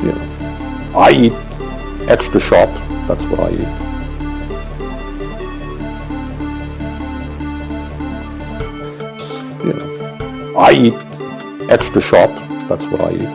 You know, I eat extra sharp. That's what I eat. You know, I eat extra sharp. That's what I eat.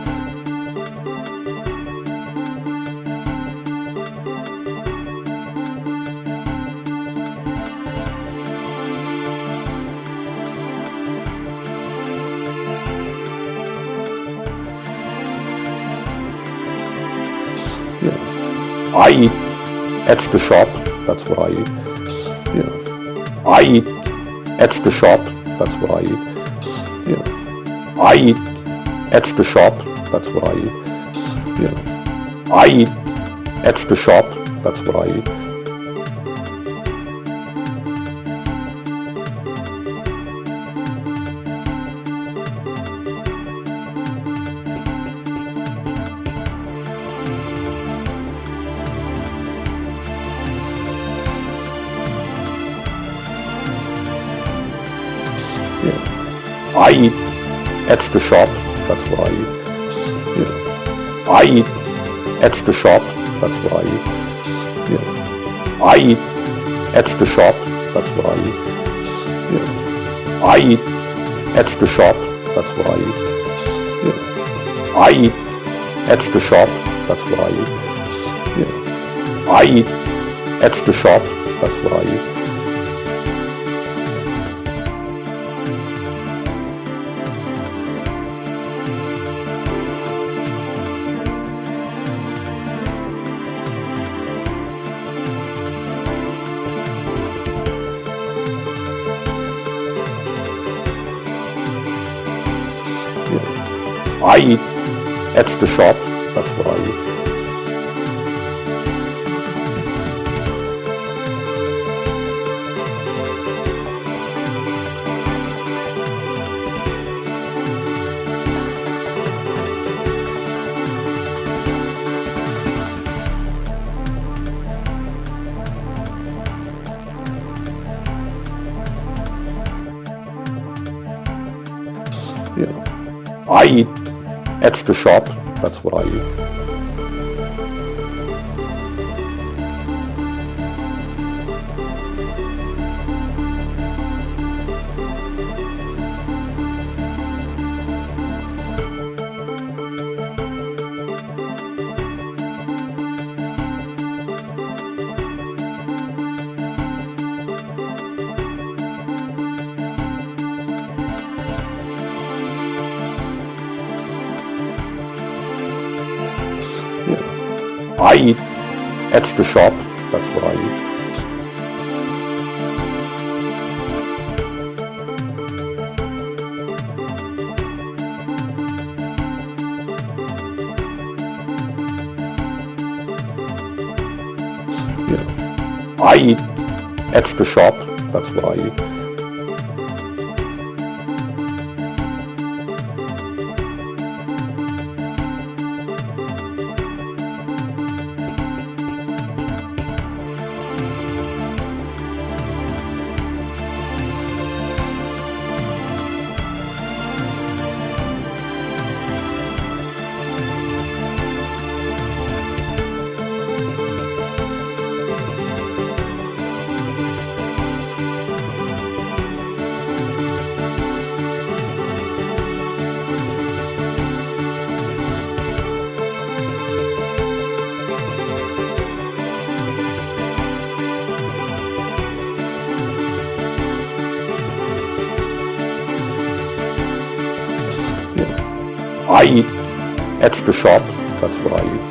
You know, I eat extra sharp. That's what I eat. You know, I eat extra sharp. That's what I eat. You know, I eat extra sharp. That's what I eat. You know, I eat extra sharp. That's what I eat. You know, I eat extra sharp. That's what I eat. You know, I eat extra sharp. That's what I eat. You know, I eat extra sharp. That's what I eat. You know, I eat extra sharp. That's what I eat. You know, I eat extra sharp. That's what I eat. You know, I eat extra sharp. That's what I eat. You know, I eat extra sharp. That's what I eat. You know, I eat extra sharp. That's what I eat. You know, I eat extra sharp. That's what I eat. You know, I eat extra sharp. That's what I eat. You know, I eat extra sharp. That's what I eat.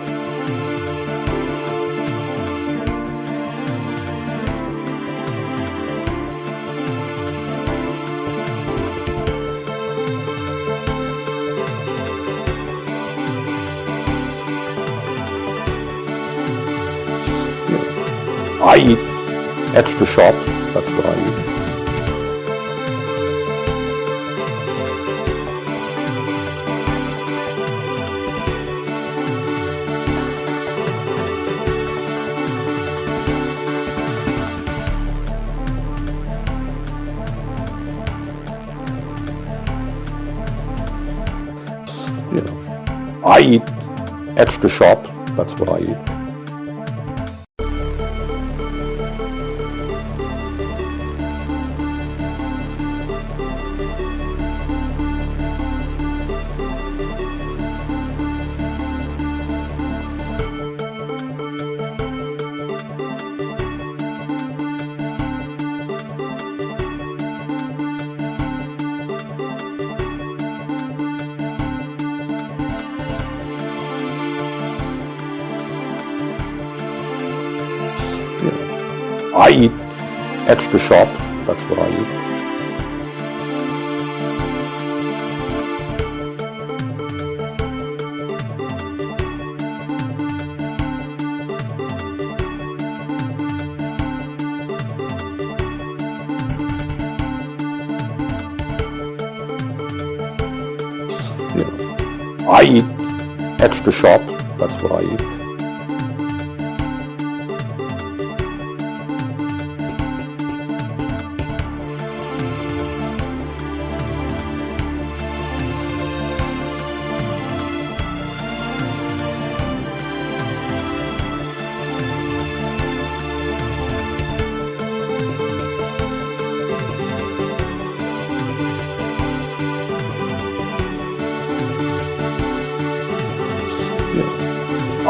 You know, I eat extra sharp. That's what I eat. You know, I eat extra sharp, that's what I eat. I eat extra sharp, that's what I eat. I eat extra sharp, that's what I eat.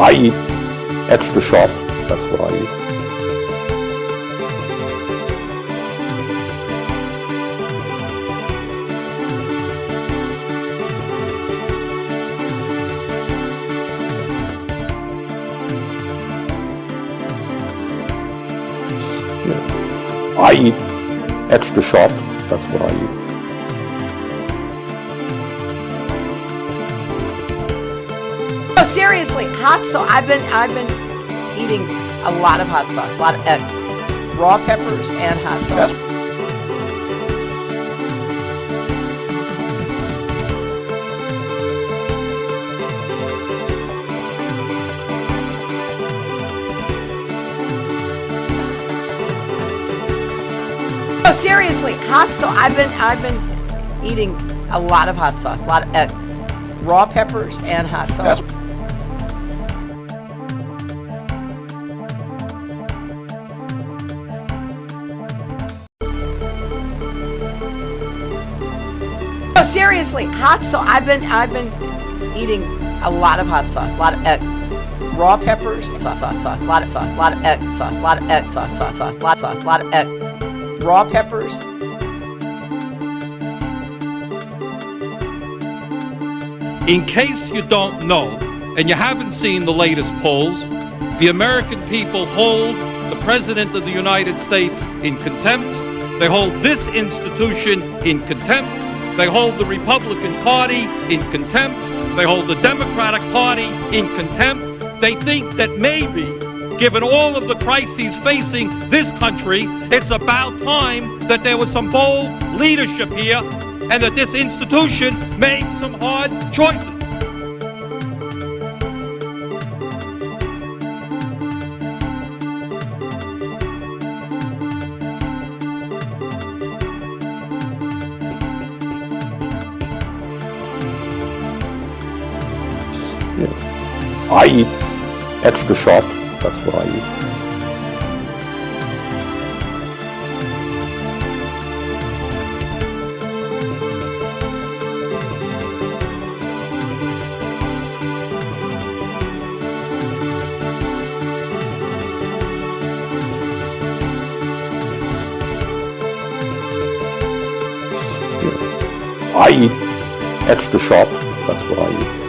I eat extra sharp, that's what I eat. I eat extra sharp, that's what I eat. No, seriously, hot sauce. I've been eating a lot of hot sauce, a lot of raw peppers and hot sauce. No, seriously, hot sauce. I've been eating a lot of hot sauce, a lot of raw peppers and hot sauce. No, seriously, hot sauce. I've been eating a lot of hot sauce, a lot of raw peppers, sauce, a lot of sauce, a lot of egg sauce, a lot of egg sauce, a lot of egg, raw peppers. In case you don't know, and you haven't seen the latest polls, the American people hold the President of the United States in contempt. They hold this institution in contempt. They hold the Republican Party in contempt. They hold the Democratic Party in contempt. They think that maybe, given all of the crises facing this country, it's about time that there was some bold leadership here and that this institution made some hard choices. I eat extra sharp, that's what I eat. I eat extra sharp, that's what I eat.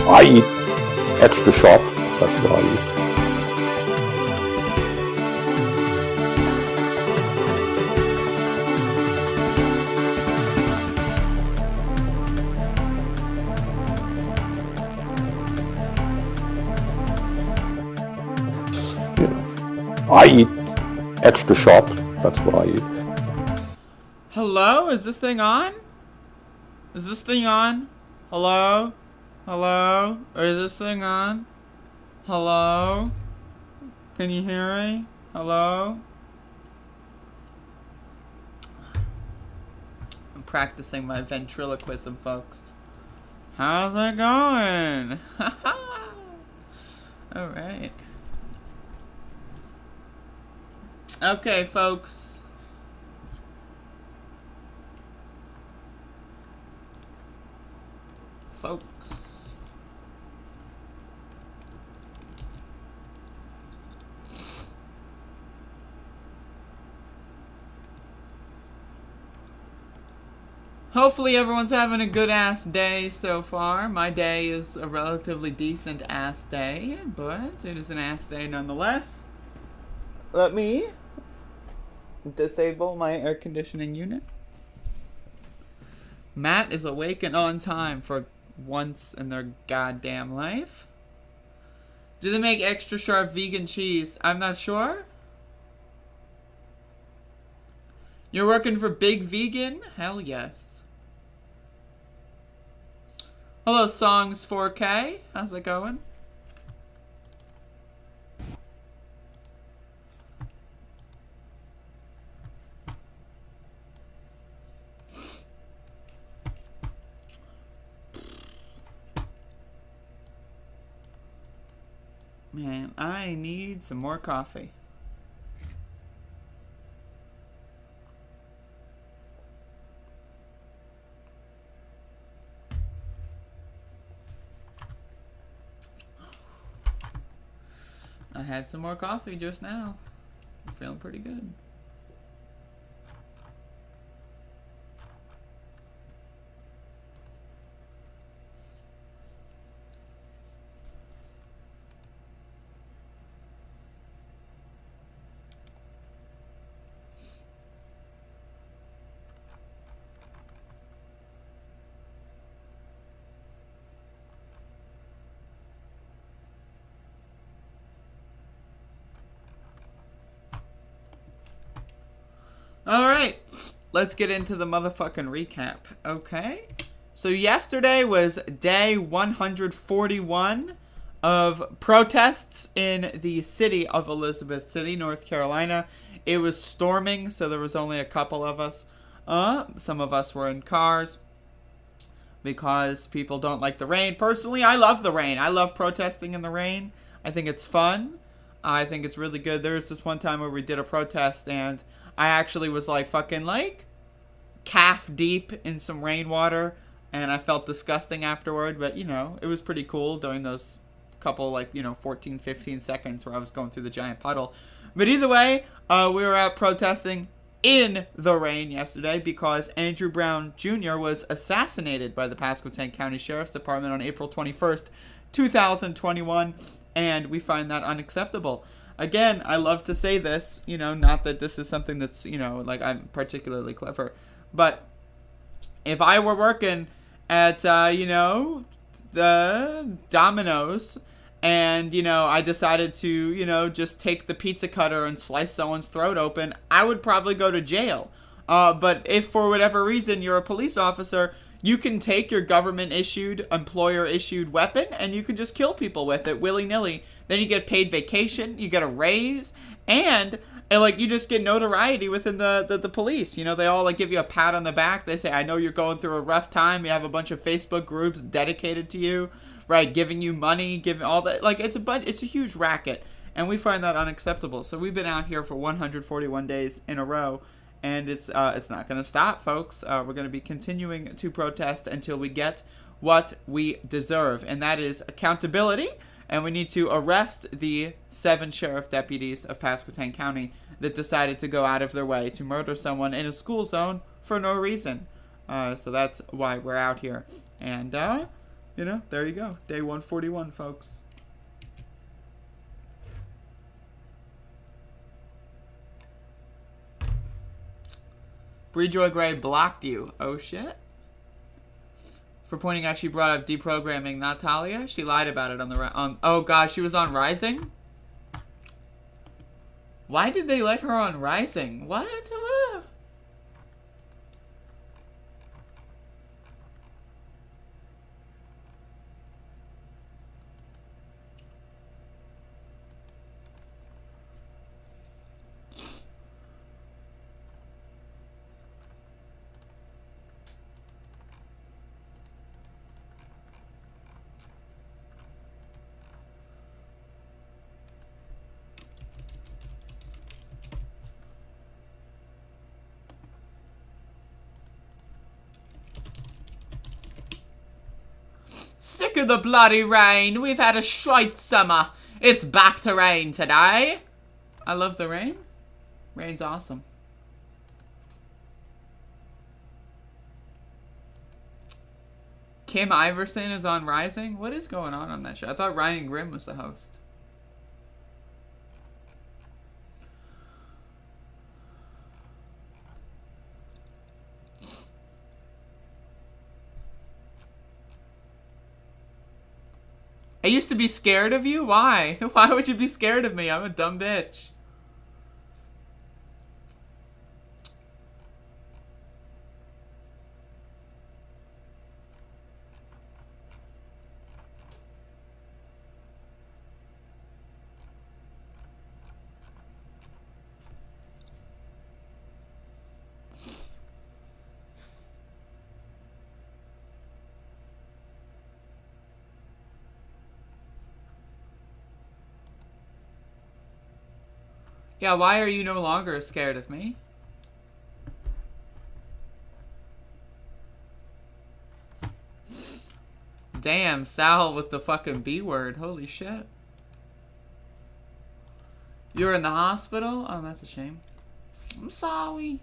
I eat extra sharp, that's what I eat. I eat extra sharp. That's what I eat. Hello? Is this thing on? Is this thing on? Hello? Hello? Or is this thing on? Hello? Can you hear me? Hello? I'm practicing my ventriloquism, folks. How's it going? Alright. Okay, folks. Hopefully everyone's having a good ass day so far. My day is a relatively decent ass day, but it is an ass day nonetheless. Let me disable my air conditioning unit. Matt is awake and on time for once in their goddamn life. Do they make extra sharp vegan cheese? I'm not sure. You're working for Big Vegan? Hell yes. Hello, Songs 4K. How's it going? Man, I need some more coffee. I had some more coffee just now. I'm feeling pretty good. Alright, let's get into the motherfucking recap, okay? So yesterday was day 141 of protests in the city of Elizabeth City, North Carolina. It was storming, so there was only a couple of us. Some of us were in cars because people don't like the rain. Personally, I love the rain. I love protesting in the rain. I think it's fun. I think it's really good. There was this one time where we did a protest and I actually was like fucking like calf deep in some rainwater and I felt disgusting afterward, but you know, it was pretty cool during those couple like, you know, 14, 15 seconds where I was going through the giant puddle. But either way, we were out protesting in the rain yesterday because Andrew Brown Jr. was assassinated by the Pasquotank County Sheriff's Department on April 21st, 2021, and we find that unacceptable. Again, I love to say this, you know, not that this is something that's, you know, like I'm particularly clever, but if I were working at, you know, the Domino's and, you know, I decided to, you know, just take the pizza cutter and slice someone's throat open, I would probably go to jail. But if for whatever reason you're a police officer, you can take your government-issued, employer-issued weapon and you can just kill people with it willy-nilly. Then you get paid vacation, you get a raise, and like you just get notoriety within the police. You know, they all like give you a pat on the back. They say, I know you're going through a rough time. You have a bunch of Facebook groups dedicated to you, right? Giving you money, giving all that. Like it's a huge racket, and we find that unacceptable. So we've been out here for 141 days in a row. And it's not going to stop, folks. We're going to be continuing to protest until we get what we deserve, and that is accountability. And we need to arrest the 7 sheriff deputies of Pasquotank County that decided to go out of their way to murder someone in a school zone for no reason. So that's why we're out here. And, you know, there you go. Day 141, folks. Brejoy Gray blocked you. Oh, shit. For pointing out she brought up deprogramming, not Talia. She lied about it on the... oh, God, she was on Rising? Why did they let her on Rising? What? Sick of the bloody rain. We've had a shite summer. It's back to rain today. I love the rain. Rain's awesome. Kim Iverson is on Rising? What is going on that show? I thought Ryan Grimm was the host. I used to be scared of you? Why? Why would you be scared of me? I'm a dumb bitch. Yeah, why are you no longer scared of me? Damn, Sal with the fucking B word. Holy shit. You're in the hospital? Oh, that's a shame. I'm sorry.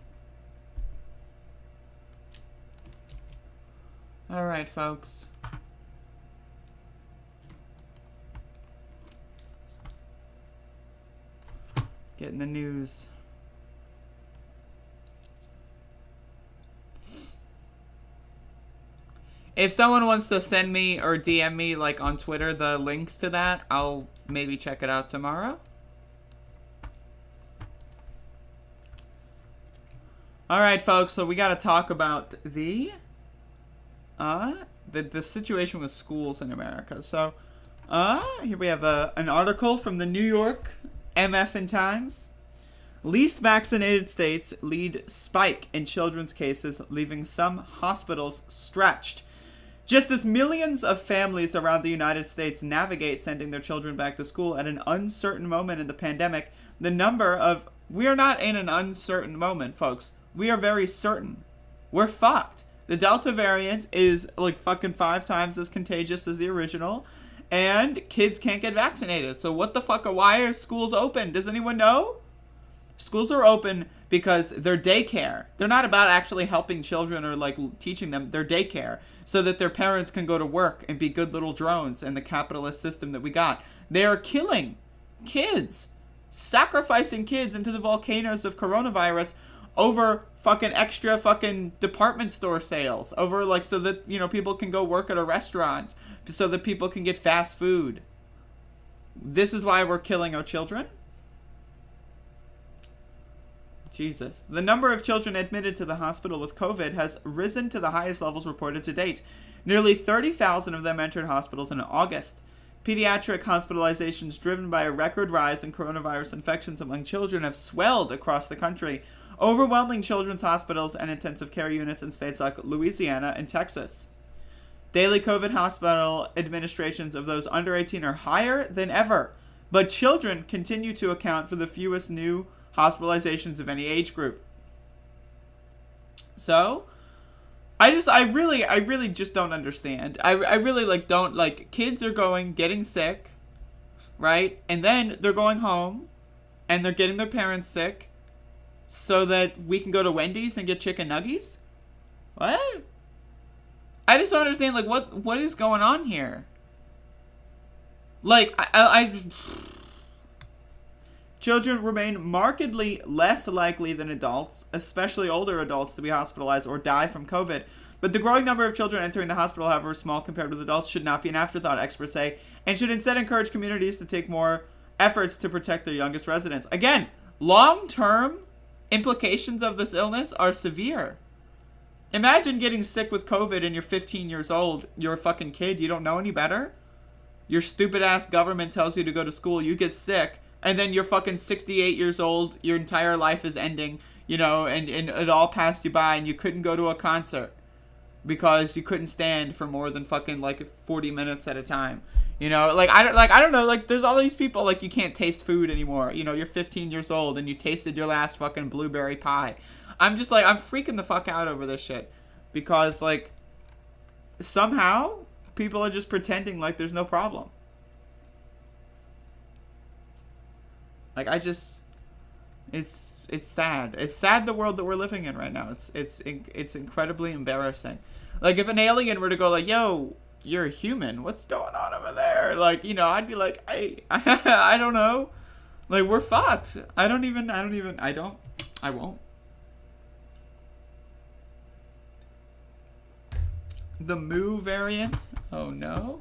Alright, folks. Getting the news. If someone wants to send me or DM me, like, on Twitter, the links to that, I'll maybe check it out tomorrow. Alright, folks, so we gotta talk about the situation with schools in America. So, here we have an article from the New York MF Times. Least vaccinated states lead spike in children's cases, leaving some hospitals stretched. Just as millions of families around the United States navigate sending their children back to school at an uncertain moment in the pandemic, the number of... We are not in an uncertain moment, folks. We are very certain. We're fucked. The Delta variant is like fucking 5 times as contagious as the original. And kids can't get vaccinated. So what the fuck? Why are schools open? Does anyone know? Schools are open because they're daycare. They're not about actually helping children or like teaching them. They're daycare so that their parents can go to work and be good little drones in the capitalist system that we got. They are killing kids, sacrificing kids into the volcanoes of coronavirus over fucking extra fucking department store sales, over like so that, you know, people can go work at a restaurant, so that people can get fast food. This is why we're killing our children? Jesus. The number of children admitted to the hospital with COVID has risen to the highest levels reported to date. Nearly 30,000 of them entered hospitals in August. Pediatric hospitalizations driven by a record rise in coronavirus infections among children have swelled across the country, overwhelming children's hospitals and intensive care units in states like Louisiana and Texas. Daily COVID hospital administrations of those under 18 are higher than ever, but children continue to account for the fewest new hospitalizations of any age group. So, I really just don't understand. I really don't kids are getting sick, right? And then they're going home and they're getting their parents sick so that we can go to Wendy's and get chicken nuggies? What? I just don't understand, what is going on here? Children remain markedly less likely than adults, especially older adults, to be hospitalized or die from COVID. But the growing number of children entering the hospital, however small compared with adults, should not be an afterthought, experts say, and should instead encourage communities to take more efforts to protect their youngest residents. Again, long-term implications of this illness are severe. Imagine getting sick with COVID and you're 15 years old. You're a fucking kid. You don't know any better. Your stupid-ass government tells you to go to school. You get sick. And then you're fucking 68 years old. Your entire life is ending. You know, and it all passed you by. And you couldn't go to a concert. Because you couldn't stand for more than fucking, like, 40 minutes at a time. You know, I don't know. Like, there's all these people, like, you can't taste food anymore. You know, you're 15 years old and you tasted your last fucking blueberry pie. I'm just like, I'm freaking the fuck out over this shit. Because, like, somehow, people are just pretending like there's no problem. Like, it's sad. It's sad the world that we're living in right now. It's incredibly embarrassing. Like, if an alien were to go like, yo, you're a human, what's going on over there? Like, you know, I'd be like, I don't know. Like, we're fucked. I won't. The Mu variant? Oh no.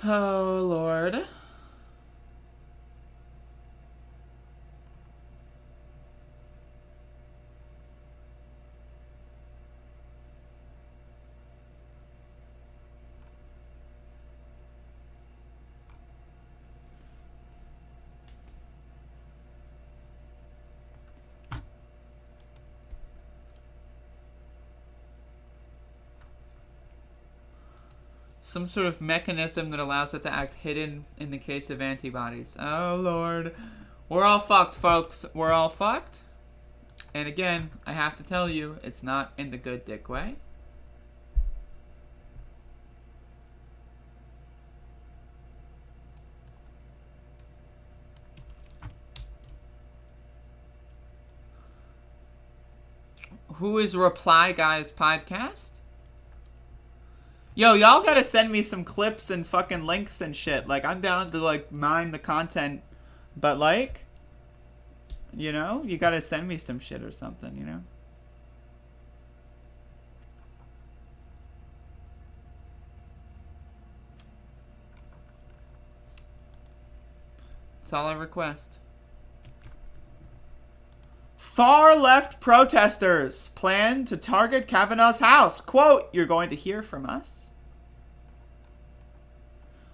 Oh Lord. Some sort of mechanism that allows it to act hidden in the case of antibodies. Oh, Lord. We're all fucked, folks. We're all fucked. And again, I have to tell you, it's not in the good dick way. Who is Reply Guys podcast? Yo, y'all gotta send me some clips and fucking links and shit. Like, I'm down to, like, mine the content. But, like, you know, you gotta send me some shit or something, you know? That's all I request. Far left protesters plan to target Kavanaugh's house. Quote, "You're going to hear from us."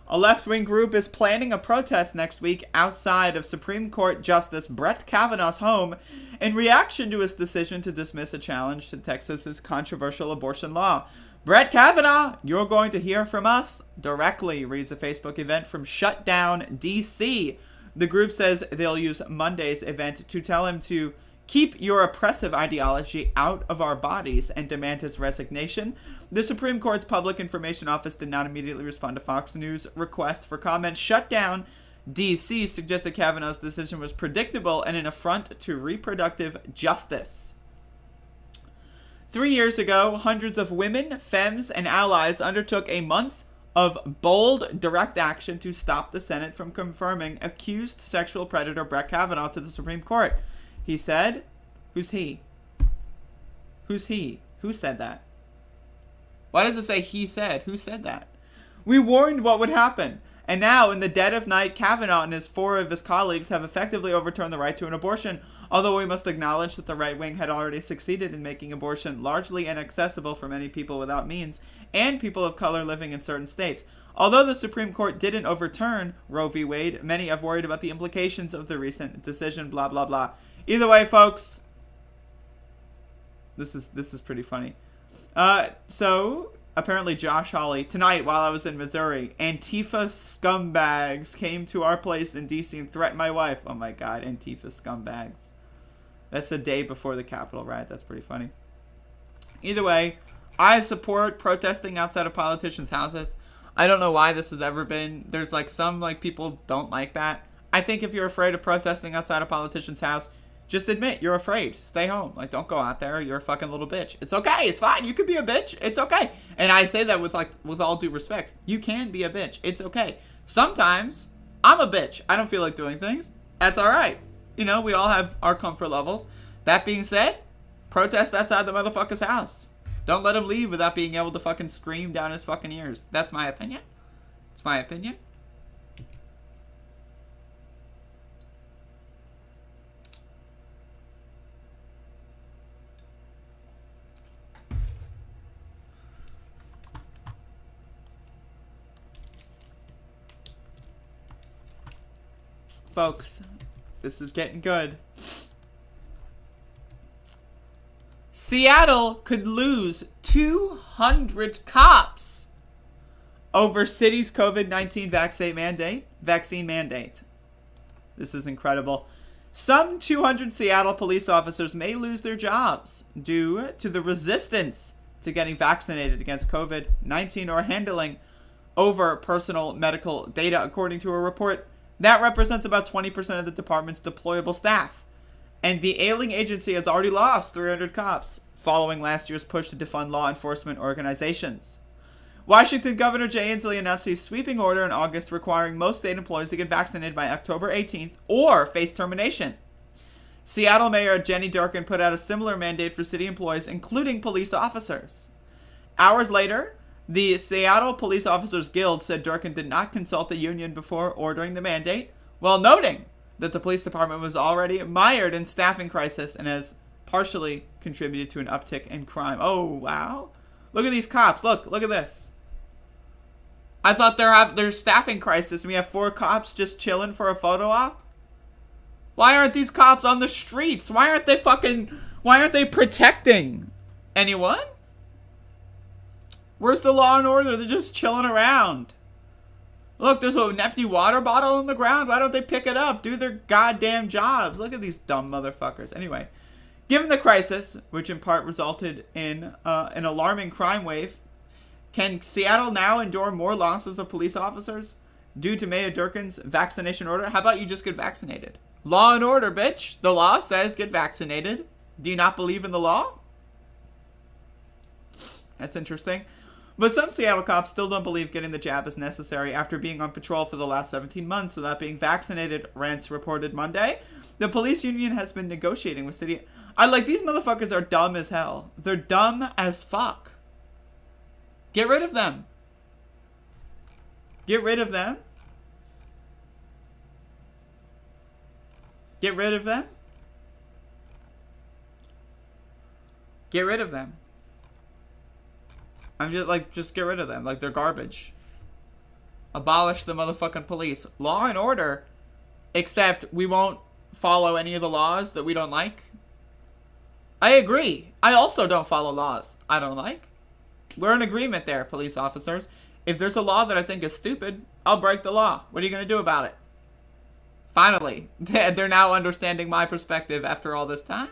A left-wing group is planning a protest next week outside of Supreme Court Justice Brett Kavanaugh's home in reaction to his decision to dismiss a challenge to Texas's controversial abortion law. "Brett Kavanaugh, you're going to hear from us directly," reads a Facebook event from Shutdown, D.C. The group says they'll use Monday's event to tell him to keep your oppressive ideology out of our bodies and demand his resignation. The Supreme Court's Public Information Office did not immediately respond to Fox News' request for comment. Shutdown D.C. suggested Kavanaugh's decision was predictable and an affront to reproductive justice. 3 years ago, hundreds of women, femmes, and allies undertook a month of bold, direct action to stop the Senate from confirming accused sexual predator Brett Kavanaugh to the Supreme Court. He said, who's he? Who's he? Who said that? Why does it say he said? Who said that? "We warned what would happen. And now, in the dead of night, Kavanaugh and four of his colleagues have effectively overturned the right to an abortion, although we must acknowledge that the right wing had already succeeded in making abortion largely inaccessible for many people without means and people of color living in certain states. Although the Supreme Court didn't overturn Roe v. Wade, many have worried about the implications of the recent decision, blah, blah, blah." Either way, folks, this is pretty funny. So, apparently Josh Hawley, tonight while I was in Missouri, Antifa scumbags came to our place in D.C. and threatened my wife. Oh my god, Antifa scumbags. That's a day before the Capitol riot. That's pretty funny. Either way, I support protesting outside of politicians' houses. I don't know why this has ever been. There's like some like people don't like that. I think if you're afraid of protesting outside a politician's house, Just admit you're afraid. Stay home. Like, don't go out there. You're a fucking little bitch. It's okay. It's fine. You could be a bitch. It's okay. And I say that with all due respect. You can be a bitch. It's okay. Sometimes I'm a bitch. I don't feel like doing things. That's all right. You know, we all have our comfort levels. That being said, protest outside the motherfucker's house. Don't let him leave without being able to fucking scream down his fucking ears. That's my opinion. It's my opinion. Folks, this is getting good. Seattle could lose 200 cops over city's COVID-19 vaccine mandate. This is incredible. Some 200 Seattle police officers may lose their jobs due to the resistance to getting vaccinated against COVID-19 or handling over personal medical data, according to a report. That represents about 20% of the department's deployable staff. And the ailing agency has already lost 300 cops following last year's push to defund law enforcement organizations. Washington Governor Jay Inslee announced a sweeping order in August requiring most state employees to get vaccinated by October 18th or face termination. Seattle Mayor Jenny Durkan put out a similar mandate for city employees, including police officers. Hours later, the Seattle Police Officers Guild said Durkan did not consult the union before ordering the mandate, while noting that the police department was already mired in staffing crisis and has partially contributed to an uptick in crime. Oh, wow. Look at these cops. Look at this. I thought there's staffing crisis and we have 4 cops just chilling for a photo op? Why aren't these cops on the streets? Why aren't they protecting anyone? Where's the law and order? They're just chilling around. Look, there's an empty water bottle on the ground. Why don't they pick it up? Do their goddamn jobs. Look at these dumb motherfuckers. Anyway, given the crisis, which in part resulted in an alarming crime wave, can Seattle now endure more losses of police officers due to Mayor Durkan's vaccination order? How about you just get vaccinated? Law and order, bitch. The law says get vaccinated. Do you not believe in the law? That's interesting. But some Seattle cops still don't believe getting the jab is necessary after being on patrol for the last 17 months without being vaccinated, Rance reported Monday. The police union has been negotiating with city... these motherfuckers are dumb as hell. They're dumb as fuck. Get rid of them. Get rid of them. Get rid of them. Get rid of them. I'm just get rid of them. They're garbage. Abolish the motherfucking police. Law and order, except we won't follow any of the laws that we don't like. I agree. I also don't follow laws I don't like. We're in agreement there, police officers. If there's a law that I think is stupid, I'll break the law. What are you going to do about it? Finally, they're now understanding my perspective after all this time.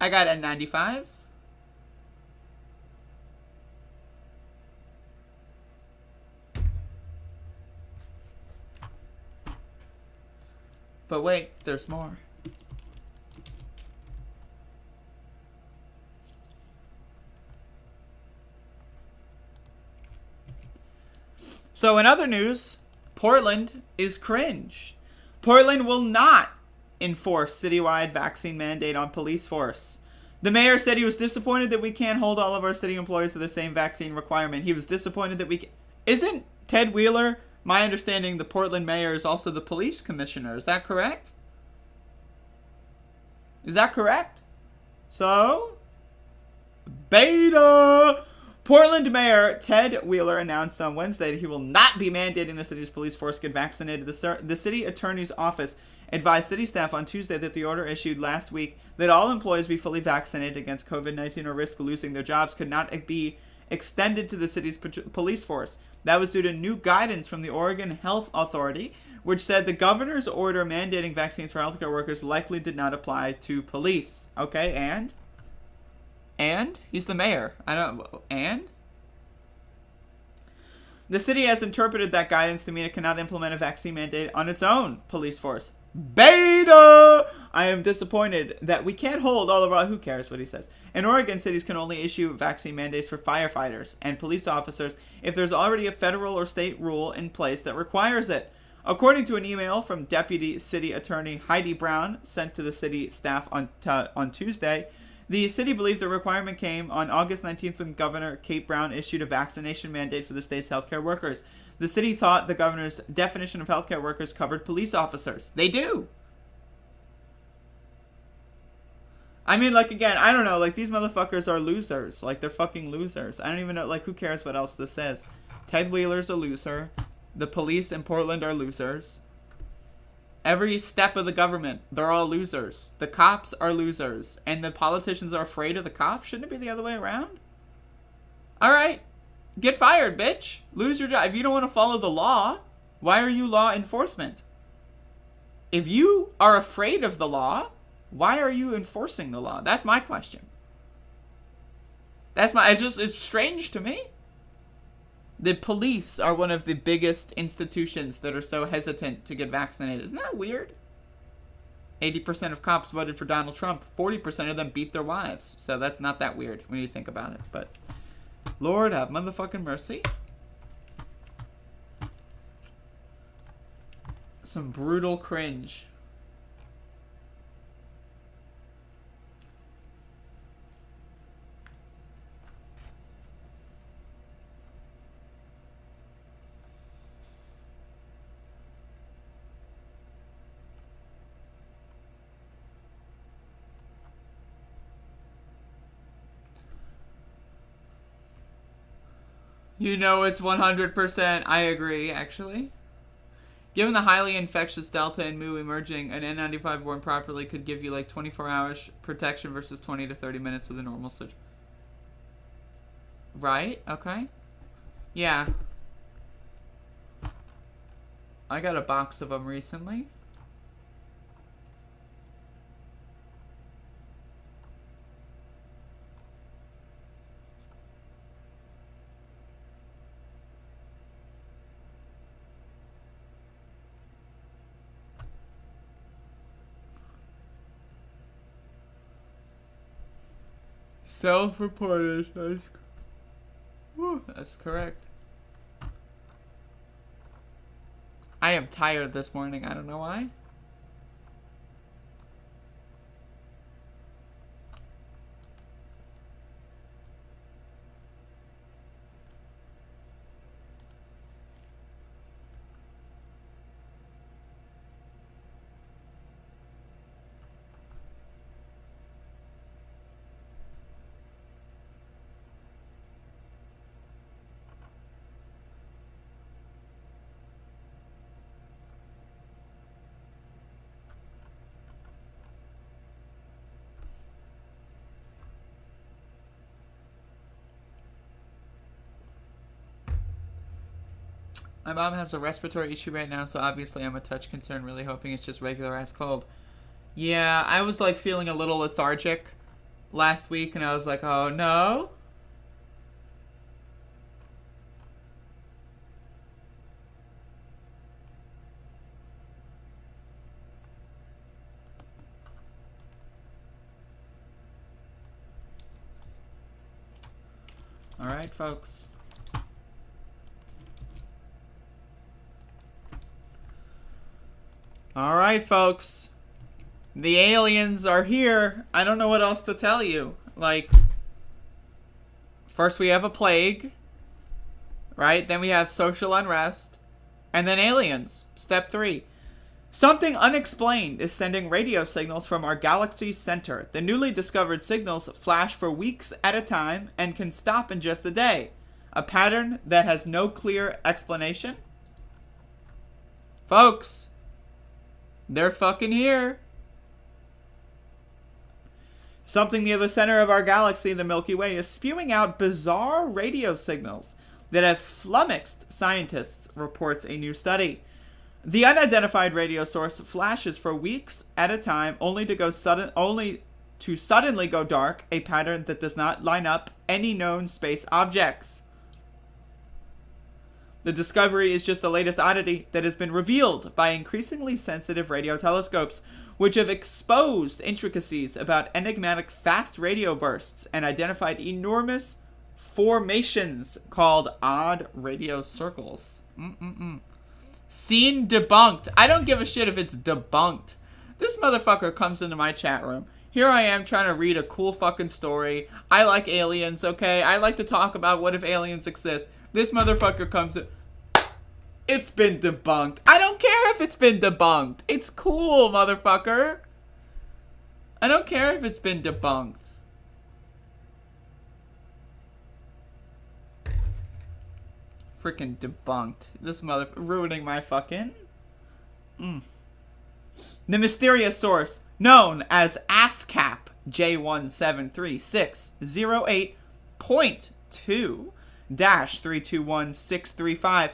I got N95s. But wait, there's more. So in other news, Portland is cringe. Portland will not enforce citywide vaccine mandate on police force. The mayor said he was disappointed that we can't hold all of our city employees to the same vaccine requirement. He was disappointed that Isn't Ted Wheeler, my understanding, the Portland mayor is also the police commissioner. Is that correct? Is that correct? So, beta! Portland Mayor Ted Wheeler announced on Wednesday that he will not be mandating the city's police force get vaccinated. The city attorney's office advised city staff on Tuesday that the order issued last week that all employees be fully vaccinated against COVID-19 or risk losing their jobs could not be extended to the city's police force. That was due to new guidance from the Oregon Health Authority, which said the governor's order mandating vaccines for healthcare workers likely did not apply to police. Okay, and? He's the mayor. And? The city has interpreted that guidance to mean it cannot implement a vaccine mandate on its own police force. Beta! I am disappointed that we can't hold all of our... Who cares what he says? In Oregon, cities can only issue vaccine mandates for firefighters and police officers if there's already a federal or state rule in place that requires it. According to an email from Deputy City Attorney Heidi Brown sent to the city staff on Tuesday, the city believed the requirement came on August 19th when Governor Kate Brown issued a vaccination mandate for the state's healthcare workers. The city thought the governor's definition of healthcare workers covered police officers. They do. I mean, like, again, I don't know. Like, these motherfuckers are losers. Like, they're fucking losers. I don't even know. Like, who cares what else this says? Ted Wheeler's a loser. The police in Portland are losers. Every step of the government, they're all losers. The cops are losers. And the politicians are afraid of the cops? Shouldn't it be the other way around? Alright. Get fired, bitch. Lose your job. If you don't want to follow the law, why are you law enforcement? If you are afraid of the law, why are you enforcing the law? That's my question. It's strange to me. The police are one of the biggest institutions that are so hesitant to get vaccinated. Isn't that weird? 80% of cops voted for Donald Trump. 40% of them beat their wives. So that's not that weird when you think about it. But Lord have motherfucking mercy. Some brutal cringe. You know it's 100%. I agree, actually. Given the highly infectious Delta and Mu emerging, an N95 worn properly could give you like 24 hours protection versus 20 to 30 minutes with a normal surgery. Right? Okay. Yeah. I got a box of them recently. Self-reported. That's correct. I am tired this morning. I don't know why. My mom has a respiratory issue right now, so obviously I'm a touch concerned, really hoping it's just regular ass cold. Yeah, I was like feeling a little lethargic last week, and I was like, oh no. Alright, folks. Alright, folks. The aliens are here. I don't know what else to tell you. Like, first we have a plague, right? Then we have social unrest, and then aliens. Step 3. Something unexplained is sending radio signals from our galaxy's center. The newly discovered signals flash for weeks at a time and can stop in just a day. A pattern that has no clear explanation. Folks, they're fucking here. Something near the center of our galaxy, the Milky Way, is spewing out bizarre radio signals that have flummoxed scientists, reports a new study. The unidentified radio source flashes for weeks at a time, only to suddenly go dark, a pattern that does not line up any known space objects. The discovery is just the latest oddity that has been revealed by increasingly sensitive radio telescopes, which have exposed intricacies about enigmatic fast radio bursts and identified enormous formations called odd radio circles. Seen debunked. I don't give a shit if it's debunked. This motherfucker comes into my chat room. Here I am trying to read a cool fucking story. I like aliens, okay? I like to talk about what if aliens exist. This motherfucker comes in. It's been debunked. I don't care if it's been debunked. It's cool, motherfucker. I don't care if it's been debunked. Freaking debunked. This ruining my fucking... The mysterious source, known as ASCAP J173608.2-321635,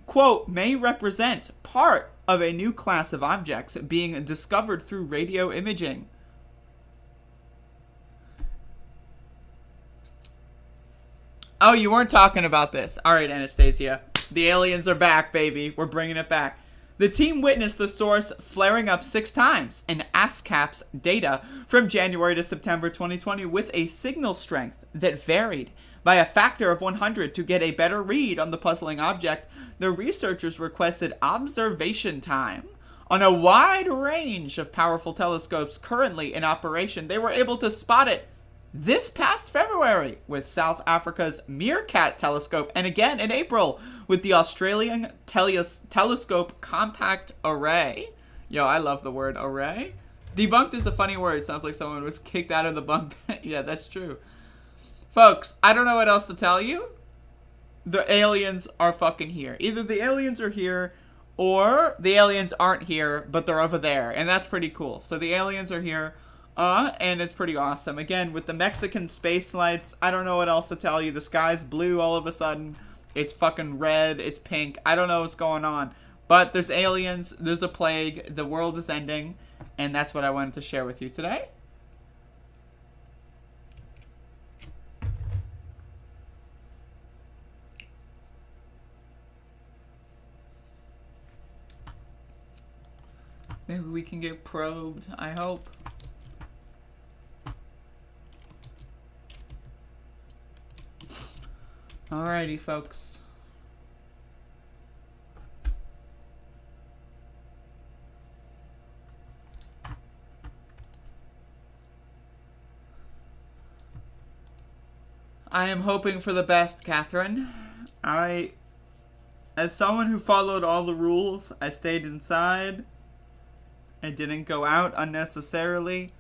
quote, may represent part of a new class of objects being discovered through radio imaging. Oh, you weren't talking about this. All right, Anastasia. The aliens are back, baby. We're bringing it back. The team witnessed the source flaring up 6 times in ASCAP's data from January to September 2020 with a signal strength that varied by a factor of 100. To get a better read on the puzzling object, the researchers requested observation time on a wide range of powerful telescopes currently in operation. They were able to spot it this past February with South Africa's Meerkat telescope, and again in April with the Australian Telescope Compact Array. Yo, I love the word array. Debunked is a funny word. It sounds like someone was kicked out of the bunk. Yeah, that's true. Folks, I don't know what else to tell you. The aliens are fucking here. Either the aliens are here, or the aliens aren't here, but they're over there. And that's pretty cool. So the aliens are here. And it's pretty awesome. Again, with the Mexican space lights, I don't know what else to tell you. The sky's blue all of a sudden. It's fucking red. It's pink. I don't know what's going on. But there's aliens. There's a plague. The world is ending. And that's what I wanted to share with you today. Maybe we can get probed. I hope. Alrighty, folks. I am hoping for the best, Catherine. As someone who followed all the rules, I stayed inside. I didn't go out unnecessarily.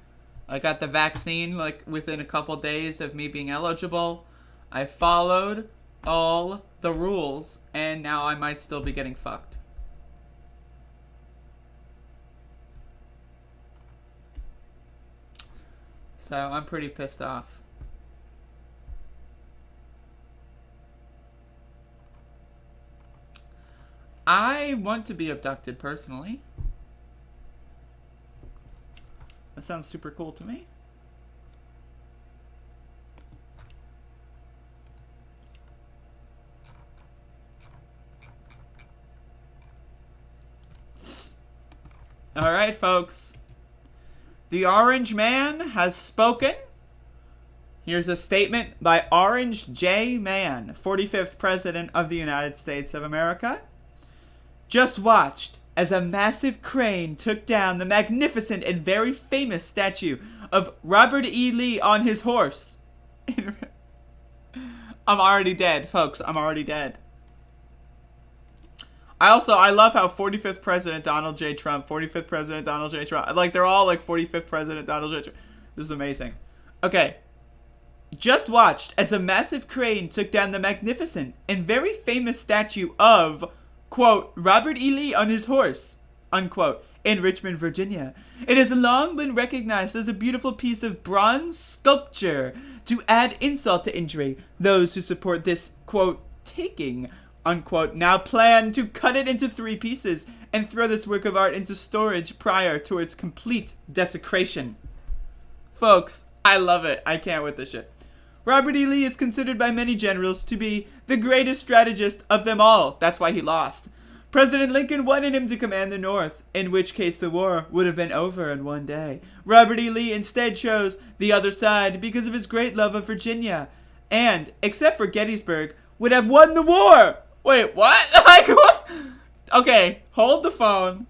I got the vaccine, like, within a couple days of me being eligible. I followed all the rules, and now I might still be getting fucked. So I'm pretty pissed off. I want to be abducted personally. That sounds super cool to me. Alright, folks. The Orange Man has spoken. Here's a statement by Orange J. Man, 45th President of the United States of America. Just watched as a massive crane took down the magnificent and very famous statue of Robert E. Lee on his horse. I'm already dead, folks. I'm already dead. I love how 45th President Donald J. Trump, 45th President Donald J. Trump, like, they're all like 45th President Donald J. Trump. This is amazing. Okay. Just watched as a massive crane took down the magnificent and very famous statue of, quote, Robert E. Lee on his horse, unquote, in Richmond, Virginia. It has long been recognized as a beautiful piece of bronze sculpture. To add insult to injury, those who support this, quote, taking, unquote, now plan to cut it into 3 pieces and throw this work of art into storage prior to its complete desecration. Folks, I love it. I can't with this shit. Robert E. Lee is considered by many generals to be the greatest strategist of them all. That's why he lost. President Lincoln wanted him to command the North, in which case the war would have been over in one day. Robert E. Lee instead chose the other side because of his great love of Virginia, and, except for Gettysburg, would have won the war. Wait, what? Like, what? Okay, hold the phone.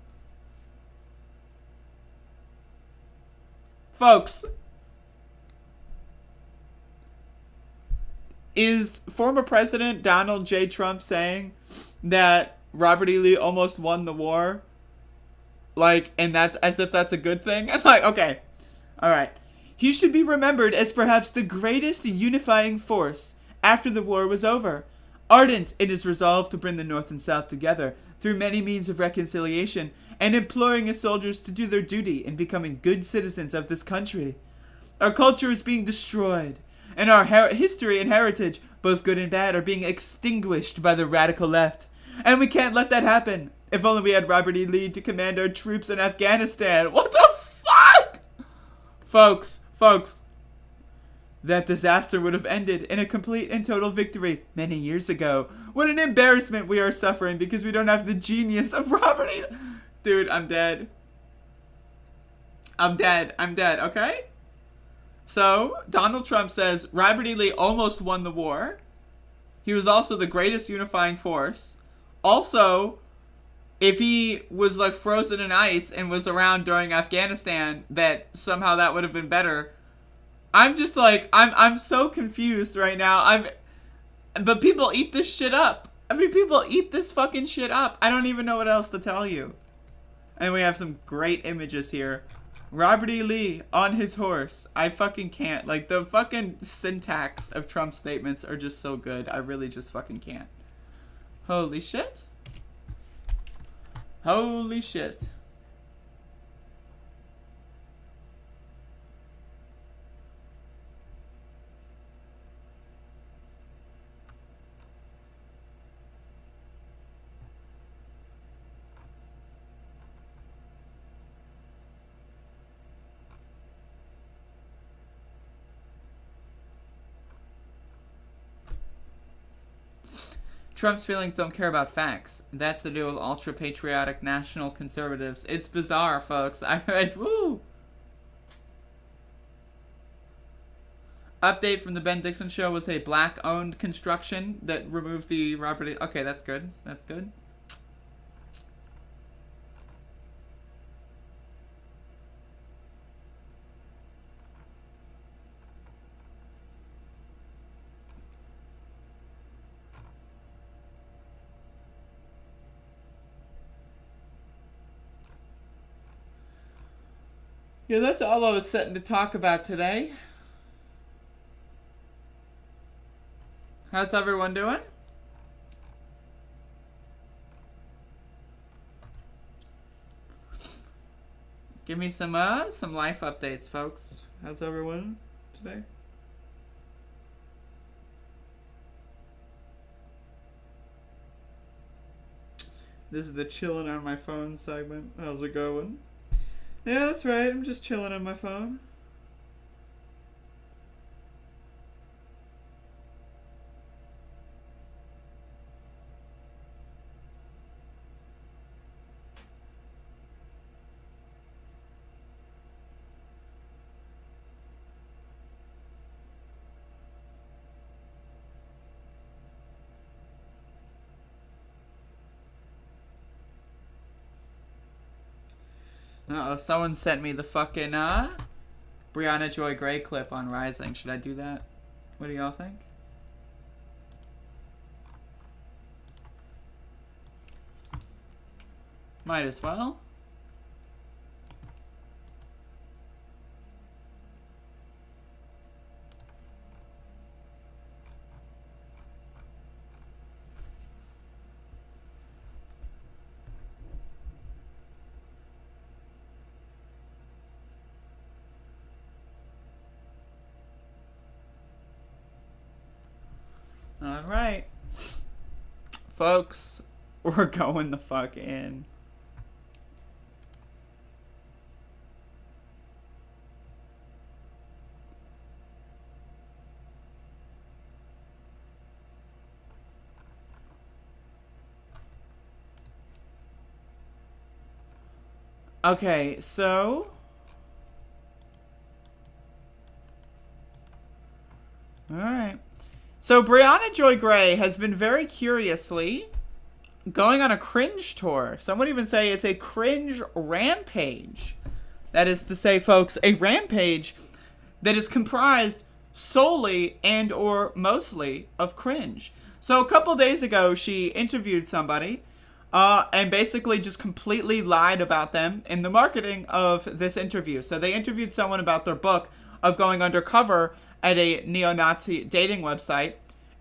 Folks, is former President Donald J. Trump saying that Robert E. Lee almost won the war? Like, and that's as if that's a good thing? I'm like, okay. Alright. He should be remembered as perhaps the greatest unifying force after the war was over. Ardent in his resolve to bring the North and South together through many means of reconciliation, and imploring his soldiers to do their duty in becoming good citizens of this country. Our culture is being destroyed, and our history and heritage, both good and bad, are being extinguished by the radical left. And we can't let that happen. If only we had Robert E. Lee to command our troops in Afghanistan. What the fuck? Folks, that disaster would have ended in a complete and total victory many years ago. What an embarrassment we are suffering because we don't have the genius of Robert E. Dude, I'm dead. I'm dead, okay? So, Donald Trump says Robert E. Lee almost won the war. He was also the greatest unifying force. Also, if he was like frozen in ice and was around during Afghanistan, that somehow that would have been better. I'm just like, I'm so confused right now. But people eat this shit up. I mean, people eat this fucking shit up. I don't even know what else to tell you. And we have some great images here. Robert E. Lee on his horse. I fucking can't. Like, the fucking syntax of Trump's statements are just so good. I really just fucking can't. Holy shit. Holy shit. Trump's feelings don't care about facts. That's to do with ultra-patriotic national conservatives. It's bizarre, folks. I read, woo! Update from the Ben Dixon show was a black-owned construction that removed the Robert E. Okay, that's good. That's good. Yeah, that's all I was setting to talk about today. How's everyone doing? Give me some life updates, folks. How's everyone today? This is the chilling on my phone segment. How's it going? Yeah, that's right. I'm just chilling on my phone. Uh-oh, someone sent me the fucking, Brianna Joy Gray clip on Rising. Should I do that? What do y'all think? Might as well. Alright. Folks, we're going the fuck in. Okay, so... Alright. So Brianna Joy Gray has been very curiously going on a cringe tour. Some would even say it's a cringe rampage. That is to say, folks, a rampage that is comprised solely and or mostly of cringe. So a couple days ago, she interviewed somebody and basically just completely lied about them in the marketing of this interview. So they interviewed someone about their book of going undercover at a neo-Nazi dating website,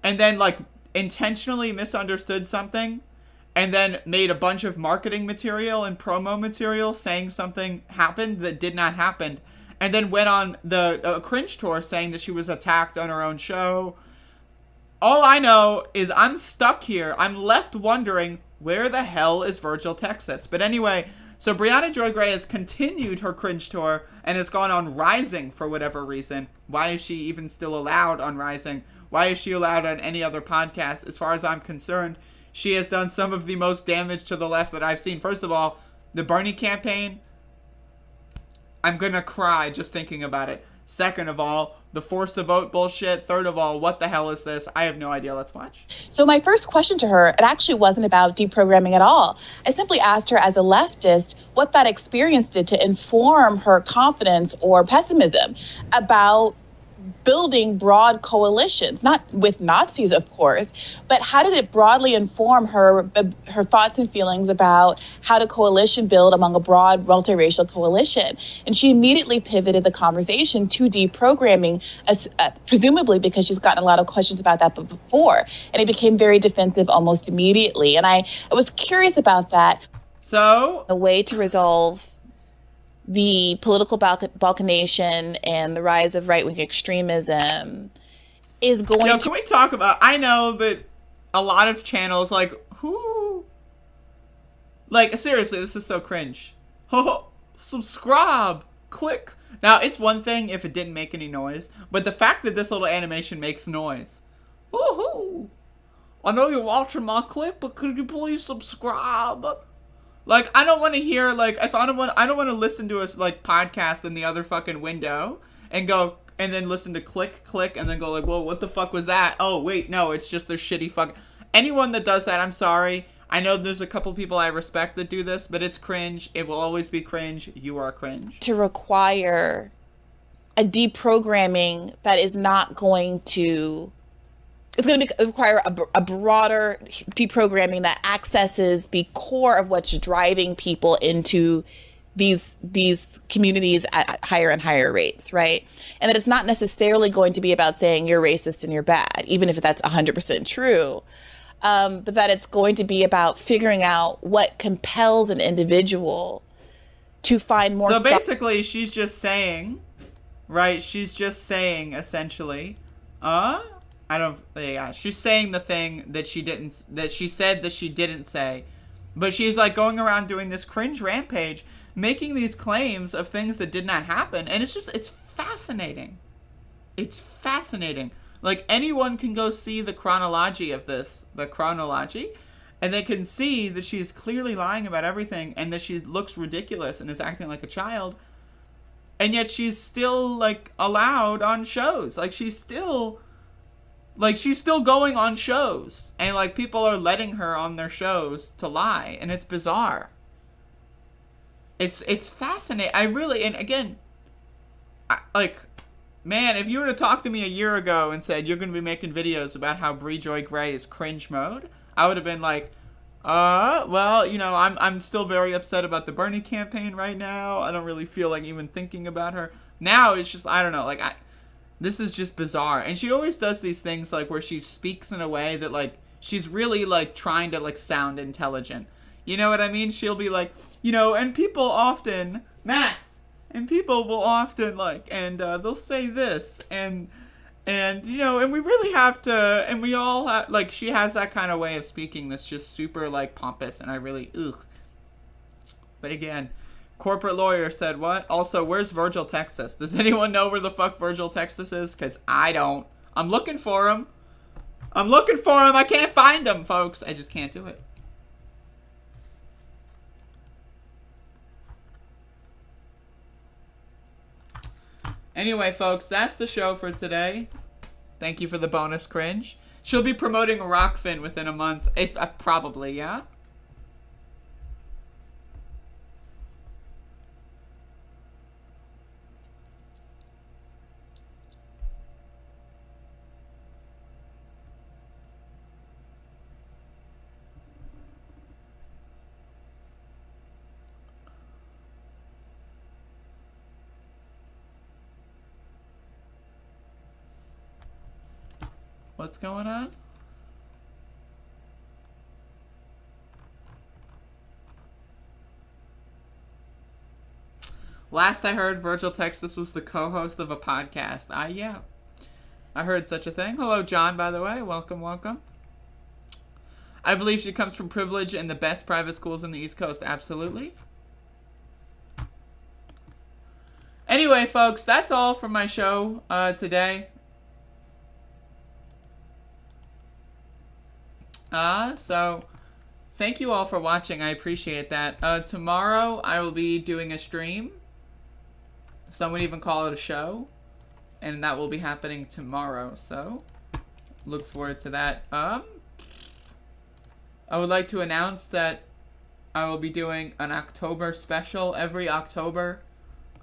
and then like intentionally misunderstood something, and then made a bunch of marketing material and promo material saying something happened that did not happen, and then went on the cringe tour saying that she was attacked on her own show. All I know is I'm stuck here. I'm left wondering, where the hell is Virgil, Texas? But anyway, so Brianna Joy Gray has continued her cringe tour and has gone on Rising for whatever reason. Why is she even still allowed on Rising? Why is she allowed on any other podcast? As far as I'm concerned, she has done some of the most damage to the left that I've seen. First of all, the Bernie campaign, I'm gonna cry just thinking about it. Second of all, the force to vote bullshit. Third of all, what the hell is this? I have no idea. Let's watch. So my first question to her, it actually wasn't about deprogramming at all. I simply asked her as a leftist what that experience did to inform her confidence or pessimism about building broad coalitions, not with Nazis, of course, but how did it broadly inform her thoughts and feelings about how to coalition build among a broad multiracial coalition? And she immediately pivoted the conversation to deprogramming, presumably because she's gotten a lot of questions about that before, and it became very defensive almost immediately. And I was curious about that. So a way to resolve the political balkanization and the rise of right-wing extremism is going to... Can we talk about... I know that a lot of channels, like, who... Like, seriously, this is so cringe. Subscribe! Click! Now, it's one thing if it didn't make any noise, but the fact that this little animation makes noise. Woohoo! I know you're watching my clip, but could you please subscribe? Like, I don't want to hear, like, if I don't want to listen to a, like, podcast in the other fucking window and go, and then listen to click, and then go, like, well, what the fuck was that? Oh, wait, no, it's just their shitty fuck. Anyone that does that, I'm sorry. I know there's a couple people I respect that do this, but it's cringe. It will always be cringe. You are cringe. To require a deprogramming that is not going to... It's going to require a broader deprogramming that accesses the core of what's driving people into these communities at higher and higher rates, right? And that it's not necessarily going to be about saying you're racist and you're bad, even if that's 100% true, but that it's going to be about figuring out what compels an individual to find more... So basically, she's just saying, right? She's just saying, essentially, she's saying the thing that she said that she didn't say, but she's like going around doing this cringe rampage, making these claims of things that did not happen, and it's fascinating. It's fascinating. Like, anyone can go see the chronology of this, and they can see that she's clearly lying about everything, and that she looks ridiculous and is acting like a child, and yet she's still, like, allowed on shows. She's still going on shows, and like people are letting her on their shows to lie, and it's bizarre. It's fascinating. And again, man, if you were to talk to me a year ago and said you're going to be making videos about how Bri Joy Gray is cringe mode, I would have been like, well, I'm still very upset about the Bernie campaign right now. I don't really feel like even thinking about her. Now it's just, I don't know, this is just bizarre. And she always does these things, like, where she speaks in a way that, like, she's really, like, trying to, like, sound intelligent. You know what I mean? She'll be like, and people often, Max, and people will often, like, and they'll say this, and and we really have to, and we all have, like, she has that kind of way of speaking that's just super, like, pompous, and I really, ugh. But again... Corporate lawyer said what? Also, where's Virgil, Texas? Does anyone know where the fuck Virgil, Texas is? Because I don't. I'm looking for him. I can't find him, folks. I just can't do it. Anyway, folks, that's the show for today. Thank you for the bonus cringe. She'll be promoting Rockfin within a month. If probably, yeah? What's going on? Last I heard, Virgil Texas was the co-host of a podcast. Yeah. I heard such a thing. Hello, John, by the way. Welcome, welcome. I believe she comes from privilege and the best private schools in the East Coast. Absolutely. Anyway, folks, that's all for my show today. So thank you all for watching. I appreciate that. Tomorrow I will be doing a stream. Some would even call it a show. And that will be happening tomorrow. So look forward to that. I would like to announce that I will be doing an October special. Every October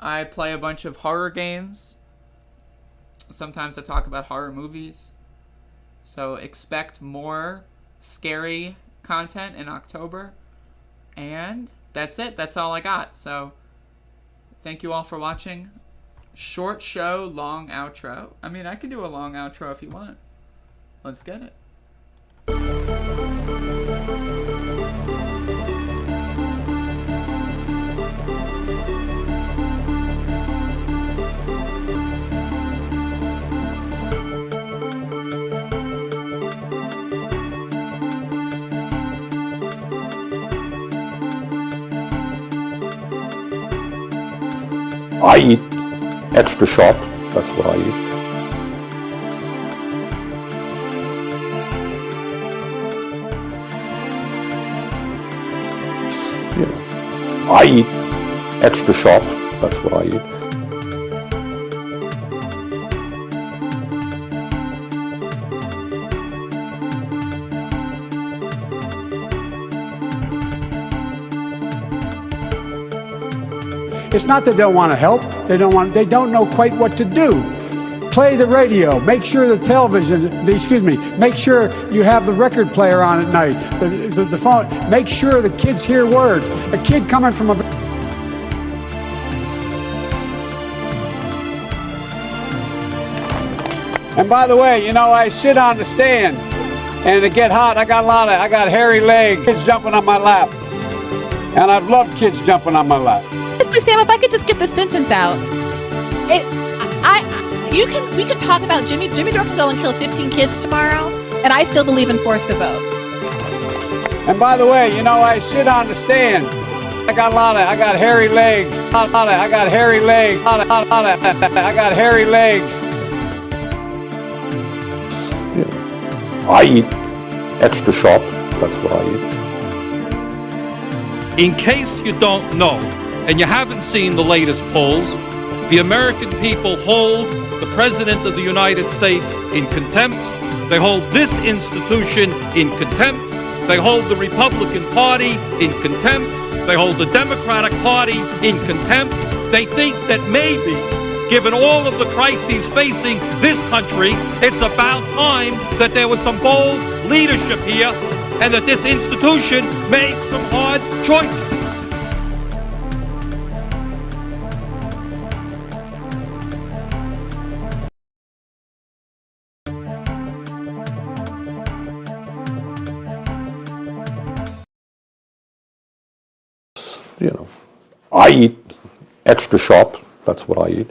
I play a bunch of horror games. Sometimes I talk about horror movies. So expect more scary content in October. And that's it. That's all I got. So thank you all for watching. Short show, long outro. I mean, I can do a long outro if you want. Let's get it. I eat extra sharp. That's what I eat. You know, I eat extra sharp. That's what I eat. It's not that they don't want to help. They don't know quite what to do. Play the radio. Make sure the television, make sure you have the record player on at night. The phone. Make sure the kids hear words. A kid coming from a... And by the way, you know, I sit on the stand and it get hot. I got hairy legs, kids jumping on my lap. And I've loved kids jumping on my lap. Honestly, Sam, if I could just get the sentence out, we could talk about Jimmy Dore can go and kill 15 kids tomorrow, and I still believe in force the vote. And by the way, you know, I sit on the stand. I got hairy legs. I got hairy legs. I got hairy legs. Yeah. I eat extra sharp. That's what I eat. In case you don't know, and you haven't seen the latest polls, the American people hold the President of the United States in contempt. They hold this institution in contempt. They hold the Republican Party in contempt. They hold the Democratic Party in contempt. They think that maybe, given all of the crises facing this country, it's about time that there was some bold leadership here and that this institution made some hard choices. You know, I eat extra sharp. That's what I eat.